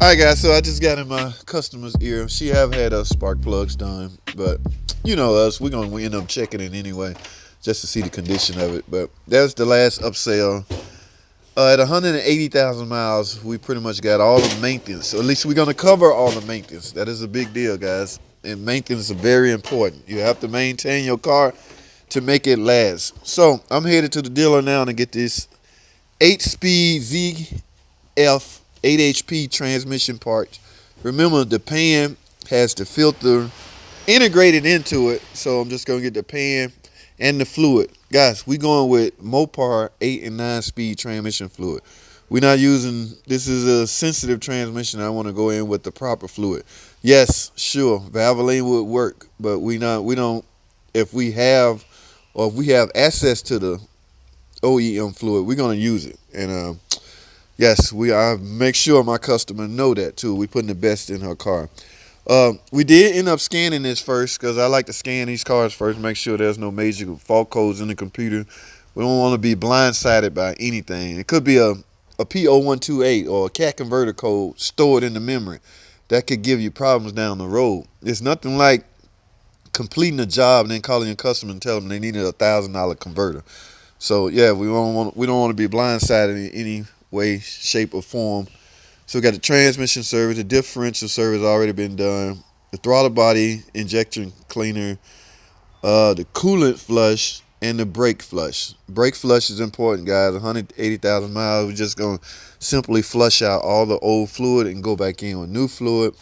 Alright guys, so I just got in my customer's ear. She have had her spark plugs done, but you know us, we're gonna end up checking it anyway, just to see the condition of it. But that's the last upsell. At 180,000 miles, we pretty much got all the maintenance. So at least we're gonna cover all the maintenance. That is a big deal, guys. And maintenance is very important. You have to maintain your car to make it last. So I'm headed to the dealer now to get this 8-speed ZF 8 HP transmission part. Remember, the pan has the filter integrated into it, so I'm just gonna get the pan and the fluid. Guys, we going with Mopar 8 and 9 speed transmission fluid. We're not using, this is a sensitive transmission. I want to go in with the proper fluid. Yes, sure, Valvoline would work, but we don't, if we have access to the OEM fluid, we're gonna use it. And yes, I make sure my customer know that too. We putting the best in her car. We did end up scanning this first because I like to scan these cars first, make sure there's no major fault codes in the computer. We don't want to be blindsided by anything. It could be a P0128 or a cat converter code stored in the memory. That could give you problems down the road. It's nothing like completing a job and then calling your customer and telling them they needed a $1,000 converter. So yeah, we don't want to be blindsided in any way, shape, or form. So we got the transmission service, the differential service already been done, the throttle body injection cleaner, the coolant flush, and the brake flush. Brake flush is important, guys. 180,000 miles. We're just gonna simply flush out all the old fluid and go back in with new fluid.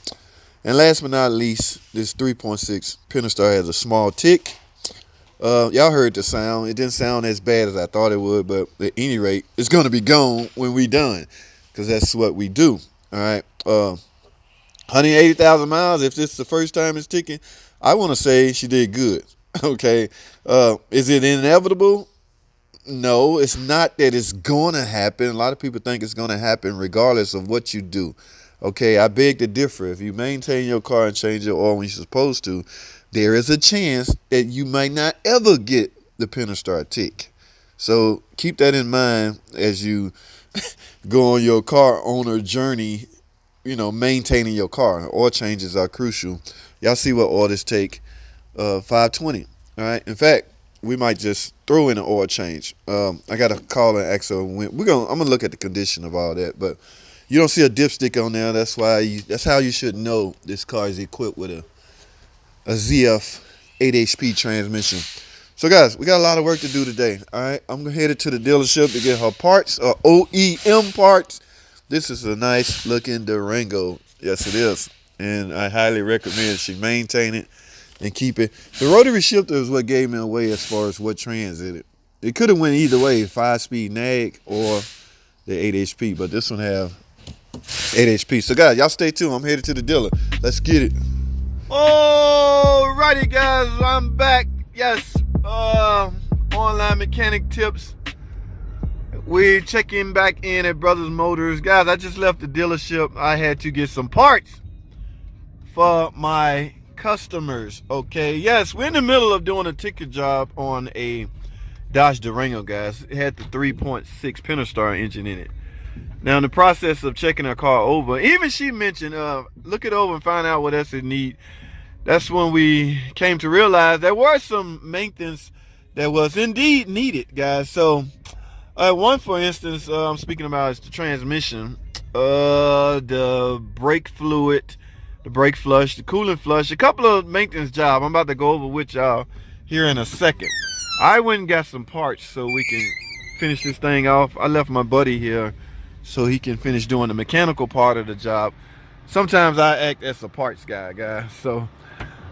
And last but not least, this 3.6 Pentastar has a small tick. Y'all heard the sound. It didn't sound as bad as I thought it would, but at any rate, it's gonna be gone when we done, because that's what we do. All right. 180,000 miles. If this is the first time it's ticking, I want to say she did good. Okay. Is it inevitable? No, it's not that it's going to happen. A lot of people think it's going to happen regardless of what you do. Okay, I beg to differ. If you maintain your car and change your oil when you're supposed to, there is a chance that you might not ever get the Pentastar tick. So keep that in mind as you go on your car owner journey, maintaining your car. Oil changes are crucial. Y'all see what oil this take, 520. All right. In fact, we might just throw in an oil change. I got to call and ask her when I'm gonna look at the condition of all that, but you don't see a dipstick on there. That's how you should know this car is equipped with a ZF 8 HP transmission. So guys, we got a lot of work to do today. All right, I'm headed to the dealership to get her parts, OEM parts. This is a nice looking Durango. Yes, it is. And I highly recommend she maintain it and keep it. The rotary shifter is what gave me away as far as what transit. It could have went either way, 5-speed nag or the 8 HP, but this one have 8 HP. So guys, y'all stay tuned. I'm headed to the dealer. Let's get it. Alrighty guys, I'm back. Yes, online mechanic tips. We're checking back in at Brothers Motors. Guys, I just left the dealership. I had to get some parts for my customers. Okay, yes, we're in the middle of doing a ticket job on a Dodge Durango, guys. It had the 3.6 Pentastar engine in it. Now, in the process of checking her car over, even she mentioned, look it over and find out what else it needs. That's when we came to realize there were some maintenance that was indeed needed, guys. So, one, for instance, I'm speaking about is the transmission, the brake fluid, the brake flush, the coolant flush, a couple of maintenance jobs. I'm about to go over with y'all here in a second. I went and got some parts so we can finish this thing off. I left my buddy here so he can finish doing the mechanical part of the job. Sometimes I act as a parts guy, guys. So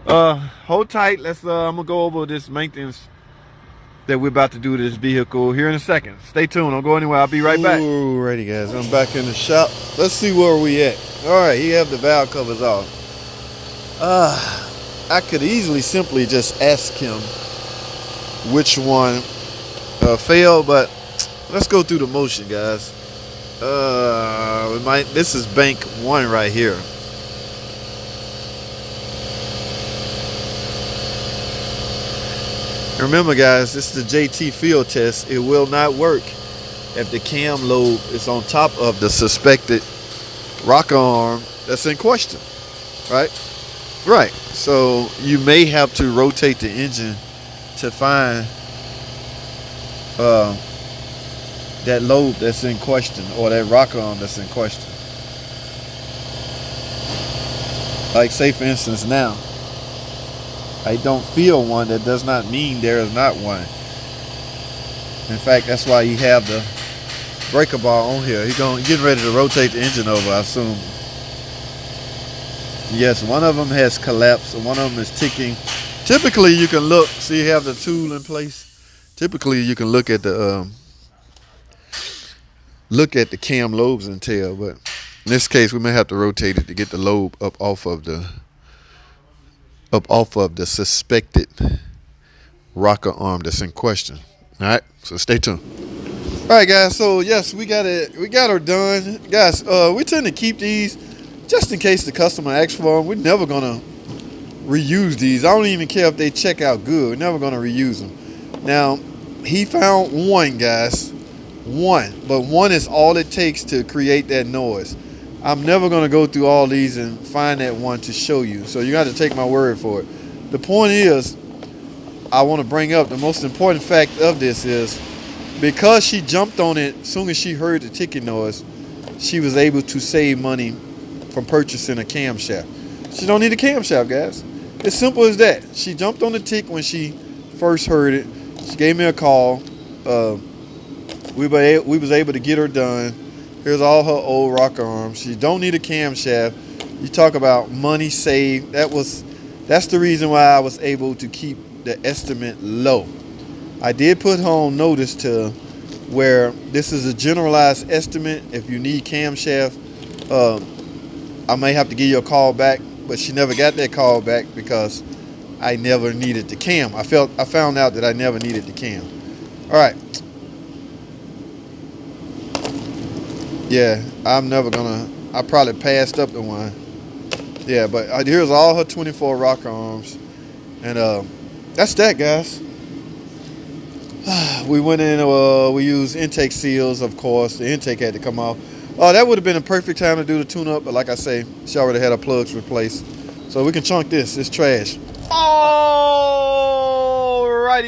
hold tight. I'm gonna go over this maintenance that we're about to do to this vehicle here in a second. Stay tuned. Don't go anywhere. I'll be right back. Alrighty guys, I'm back in the shop. Let's see where we at. Alright, he have the valve covers off. I could easily simply just ask him which one failed, but let's go through the motion, guys. This is bank 1 right here. Remember guys, this is the JT field test. It will not work if the cam lobe is on top of the suspected rocker arm that's in question, right? Right. So you may have to rotate the engine to find uh, that lobe that's in question, or that rocker arm that's in question. Like, say for instance, now I don't feel one. That does not mean there is not one. In fact, that's why you have the breaker bar on here. He's getting ready to rotate the engine over, I assume. Yes, one of them has collapsed and one of them is ticking. Typically you can look, see you have the tool in place. Typically you can look at the cam lobes and tail, but in this case we may have to rotate it to get the lobe up off of the suspected rocker arm that's in question. All right, so stay tuned. All right, guys. So yes, we got her done, guys. We tend to keep these just in case the customer asks for them. We're never gonna reuse these. I don't even care if they check out good. We're never gonna reuse them. Now, he found one, guys. One, but one is all it takes to create that noise. I'm never gonna go through all these and find that one to show you. So you got to take my word for it. The point is, I want to bring up the most important fact of this is, because she jumped on it as soon as she heard the ticking noise, she was able to save money from purchasing a camshaft. She don't need a camshaft, guys. It's simple as that. She jumped on the tick when she first heard it. She gave me a call. We was able to get her done. Here's all her old rocker arms. She don't need a camshaft. You talk about money saved. That's the reason why I was able to keep the estimate low. I did put her on notice to where this is a generalized estimate. If you need camshaft, I may have to give you a call back, but she never got that call back because I never needed the cam. I found out that I never needed the cam. All right. Yeah, I probably passed up the one. Yeah, but here's all her 24 rocker arms. And that's that, guys. We went in, we used intake seals, of course. The intake had to come off. That would have been a perfect time to do the tune-up, but like I say, she already had her plugs replaced. So we can chunk this. It's trash. Alrighty,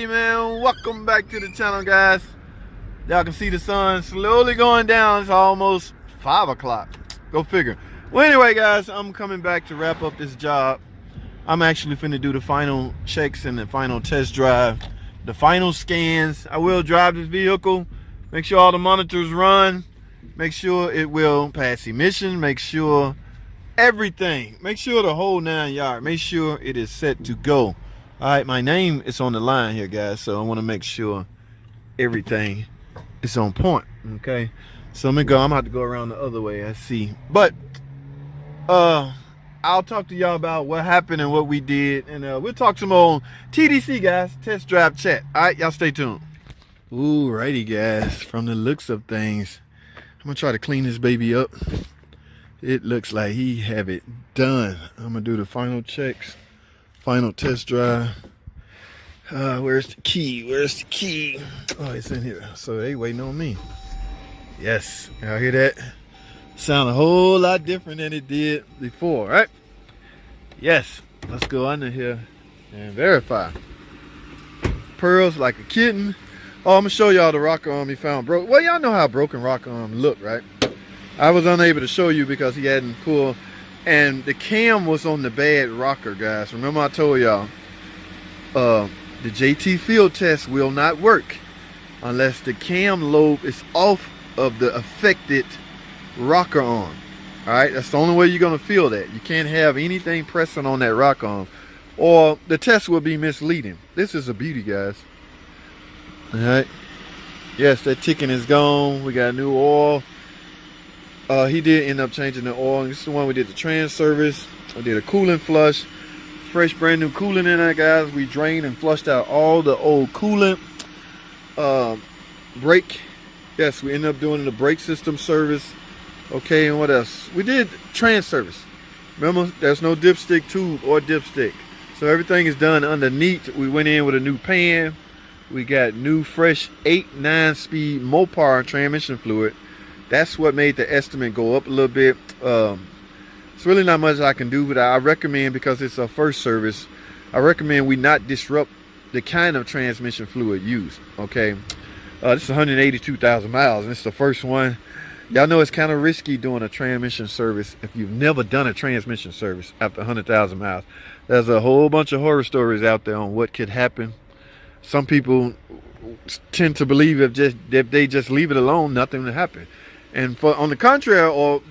man. Welcome back to the channel, guys. Y'all can see the sun slowly going down. It's almost 5 o'clock. Go figure. Well, anyway, guys, I'm coming back to wrap up this job. I'm actually finna do the final checks and the final test drive, the final scans. I will drive this vehicle, make sure all the monitors run, make sure it will pass emission, make sure everything, make sure the whole 9 yards, make sure it is set to go. All right, my name is on the line here, guys, so I want to make sure everything is on point. Okay, so I'm gonna have to go around the other way, I see, but I'll talk to y'all about what happened and what we did, and we'll talk some more on TDC, guys, test drive chat. All right, y'all stay tuned. Ooh, righty, guys, from the looks of things, I'm gonna try to clean this baby up. It looks like he have it done. I'm gonna do the final checks, final test drive. Where's the key? Where's the key? Oh, it's in here. So they waiting on me. Yes, y'all hear that? Sound a whole lot different than it did before, right? Yes, let's go under here and verify. Pearls like a kitten. Oh, I'm gonna show y'all the rocker arm he found broke. Well, y'all know how a broken rocker arm look, right? I was unable to show you because he hadn't pulled, and the cam was on the bad rocker, guys. Remember I told y'all, the JT field test will not work unless the cam lobe is off of the affected rocker arm. All right, that's the only way you're gonna feel that. You can't have anything pressing on that rocker arm, or the test will be misleading. This is a beauty, guys. All right, yes, that ticking is gone. We got new oil. He did end up changing the oil. This is the one we did the trans service. We did a coolant flush, fresh brand new coolant in there, guys. We drained and flushed out all the old coolant. Brake, yes, we ended up doing the brake system service. Okay, and what else? We did trans service. Remember, there's no dipstick tube or dipstick. So everything is done underneath. We went in with a new pan. We got new fresh 8-9 speed Mopar transmission fluid. That's what made the estimate go up a little bit. It's really not much I can do, but I recommend, because it's a first service, I recommend we not disrupt the kind of transmission fluid used. Okay, this is 182,000 miles, and it's the first one. Y'all know it's kind of risky doing a transmission service if you've never done a transmission service after 100,000 miles. There's a whole bunch of horror stories out there on what could happen. Some people tend to believe if they just leave it alone, nothing will happen. And on the contrary, or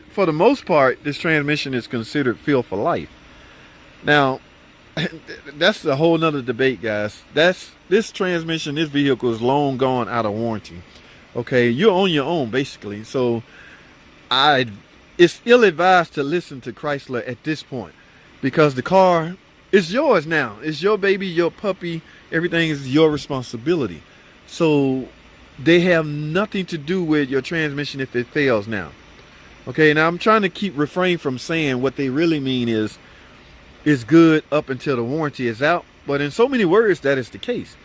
for the most part, this transmission is considered field for life. Now, that's a whole nother debate, guys. This transmission, this vehicle is long gone out of warranty. Okay, you're on your own basically. So it's ill-advised to listen to Chrysler at this point, because the car is yours now. It's your baby, your puppy. Everything is your responsibility. So they have nothing to do with your transmission if it fails now. Okay, now I'm trying to refrain from saying what they really mean is it's good up until the warranty is out. But in so many words, that is the case.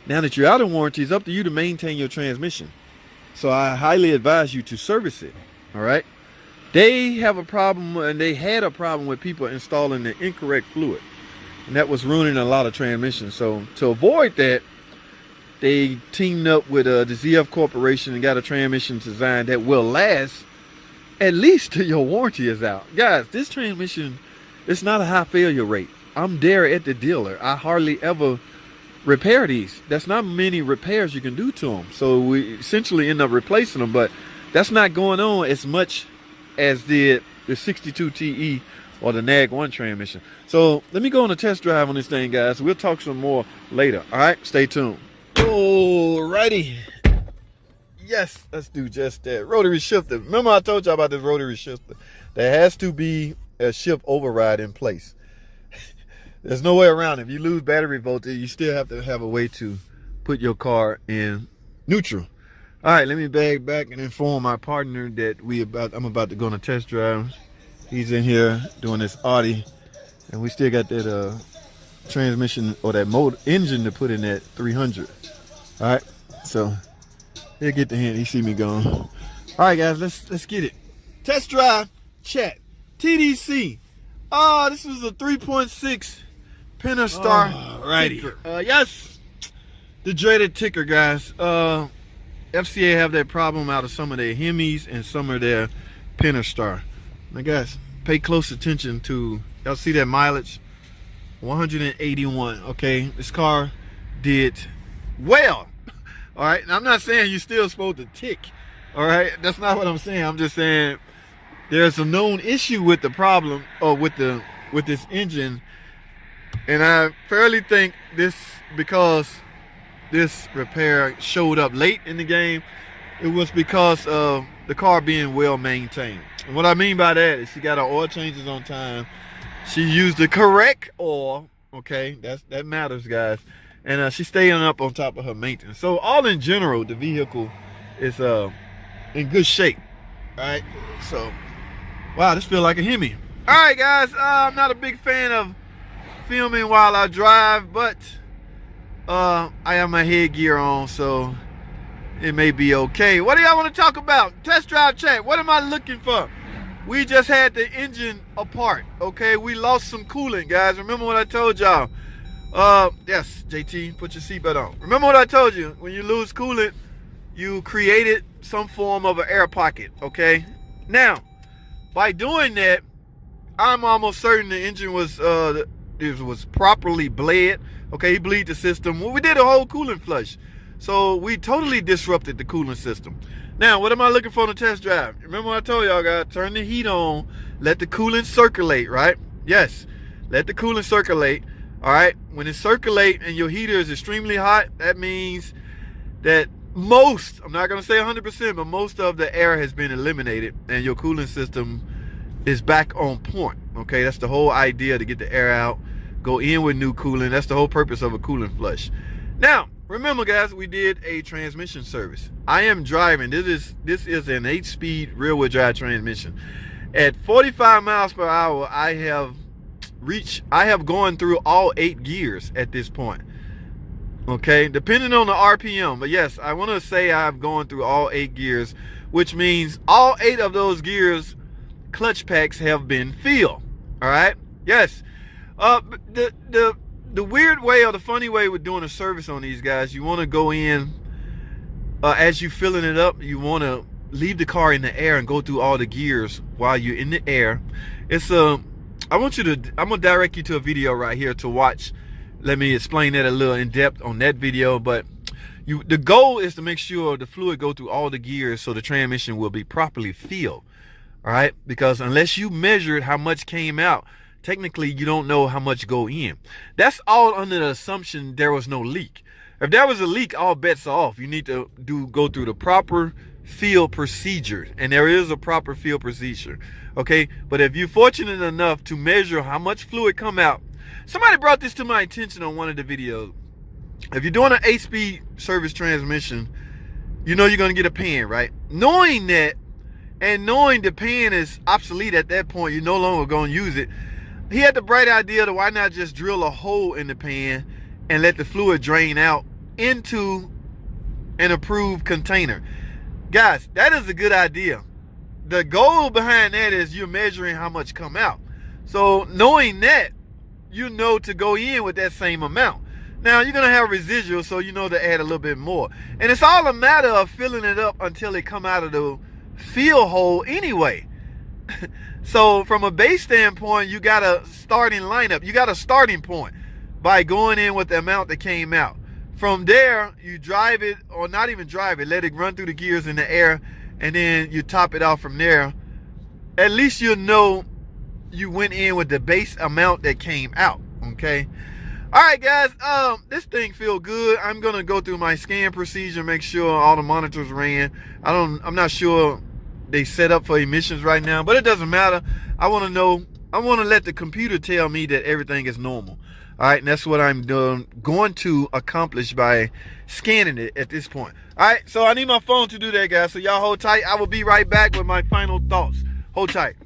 Now that you're out of warranty, it's up to you to maintain your transmission. So I highly advise you to service it. All right. They have a problem, and they had a problem with people installing the incorrect fluid, and that was ruining a lot of transmissions. So to avoid that, they teamed up with the ZF Corporation and got a transmission design that will last at least till your warranty is out. Guys, this transmission, it's not a high failure rate. I'm there at the dealer. I hardly ever repair these. That's not many repairs you can do to them. So we essentially end up replacing them, but that's not going on as much as did the 62 TE or the NAG 1 transmission. So let me go on a test drive on this thing, guys. We'll talk some more later. All right, stay tuned. Alrighty. Yes, let's do just that. Rotary shifter. Remember I told you about this rotary shifter? There has to be a shift override in place. There's no way around it. If you lose battery voltage, you still have to have a way to put your car in neutral. All right, let me back and inform my partner that I'm about to go on a test drive. He's in here doing this Audi, and we still got that transmission or that motor engine to put in that 300. All right, so he'll get the hint. He see me going. All right, guys, let's get it. Test drive, chat, TDC. Oh, this was a 3.6 Pentastar. Alrighty. Yes, the dreaded ticker, guys. FCA have that problem out of some of their Hemis and some of their Pentastar. Now, guys, pay close attention to, y'all see that mileage? 181. Okay, this car did well. All right, now I'm not saying you're still supposed to tick. All right, that's not what I'm saying. I'm just saying there's a known issue with the problem, or with this engine, and I fairly think this, because this repair showed up late in the game, it was because of the car being well maintained. And what I mean by that is she got her oil changes on time. She used the correct oil. Okay, that matters, guys. And she's staying up on top of her maintenance. So all in general, the vehicle is in good shape. All right, so wow, this feels like a Hemi. All right, guys, I'm not a big fan of filming while I drive, but I have my headgear on, so it may be okay. What do y'all want to talk about? Test drive chat. What am I looking for? We just had the engine apart. Okay, we lost some coolant, guys. Remember what I told y'all? Yes, JT, put your seatbelt on. Remember what I told you? When you lose coolant, you created some form of an air pocket. Okay. Now, by doing that, I'm almost certain the engine was properly bled. Okay, he bleed the system. Well, we did a whole coolant flush. So we totally disrupted the coolant system. Now, what am I looking for on the test drive? Remember what I told y'all, guys, turn the heat on, let the coolant circulate, right? Yes, let the coolant circulate. All right, when it circulate and your heater is extremely hot, that means that most, I'm not gonna say 100%, but most of the air has been eliminated and your cooling system is back on point. Okay, that's the whole idea, to get the air out, go in with new coolant. That's the whole purpose of a coolant flush. Now, remember, guys, we did a transmission service. I am driving, this is an 8-speed rear-wheel drive transmission. At 45 miles per hour, I have gone through all 8 gears at this point. Okay, depending on the RPM, but yes, I want to say I've gone through all 8 gears, which means all 8 of those gears clutch packs have been filled. All right. Yes. The weird way or the funny way with doing a service on these guys, you want to go in as you filling it up. You want to leave the car in the air and go through all the gears while you're in the air. It's I'm gonna direct you to a video right here to watch. Let me explain that a little in depth on that video. But the goal is to make sure the fluid go through all the gears so the transmission will be properly filled. All right, because unless you measured how much came out, technically you don't know how much go in. That's all under the assumption there was no leak. If there was a leak, all bets are off. You need to go through the proper fill procedure, and there is a proper fill procedure. Okay, but if you're fortunate enough to measure how much fluid come out, somebody brought this to my attention on one of the videos. If you're doing an 8-speed service transmission, you know you're gonna get a pan, right? Knowing that, and knowing the pan is obsolete at that point, you're no longer gonna use it. He had the bright idea to why not just drill a hole in the pan and let the fluid drain out into an approved container. Guys, that is a good idea. The goal behind that is you're measuring how much come out. So knowing that, you know to go in with that same amount. Now you're gonna have residual, so you know to add a little bit more. And it's all a matter of filling it up until it come out of the fill hole anyway. So from a base standpoint, you got a starting lineup. You got a starting point by going in with the amount that came out. From there, you drive it, or not even drive it, let it run through the gears in the air, and then you top it off from there. At least you'll know you went in with the base amount that came out. Okay. All right, guys. This thing feel good. I'm gonna go through my scan procedure, make sure all the monitors ran. I'm not sure they set up for emissions right now, but it doesn't matter. I want to know. I want to let the computer tell me that everything is normal. All right, and that's what I'm going to accomplish by scanning it at this point. All right, so I need my phone to do that, guys. So y'all hold tight. I will be right back with my final thoughts. Hold tight.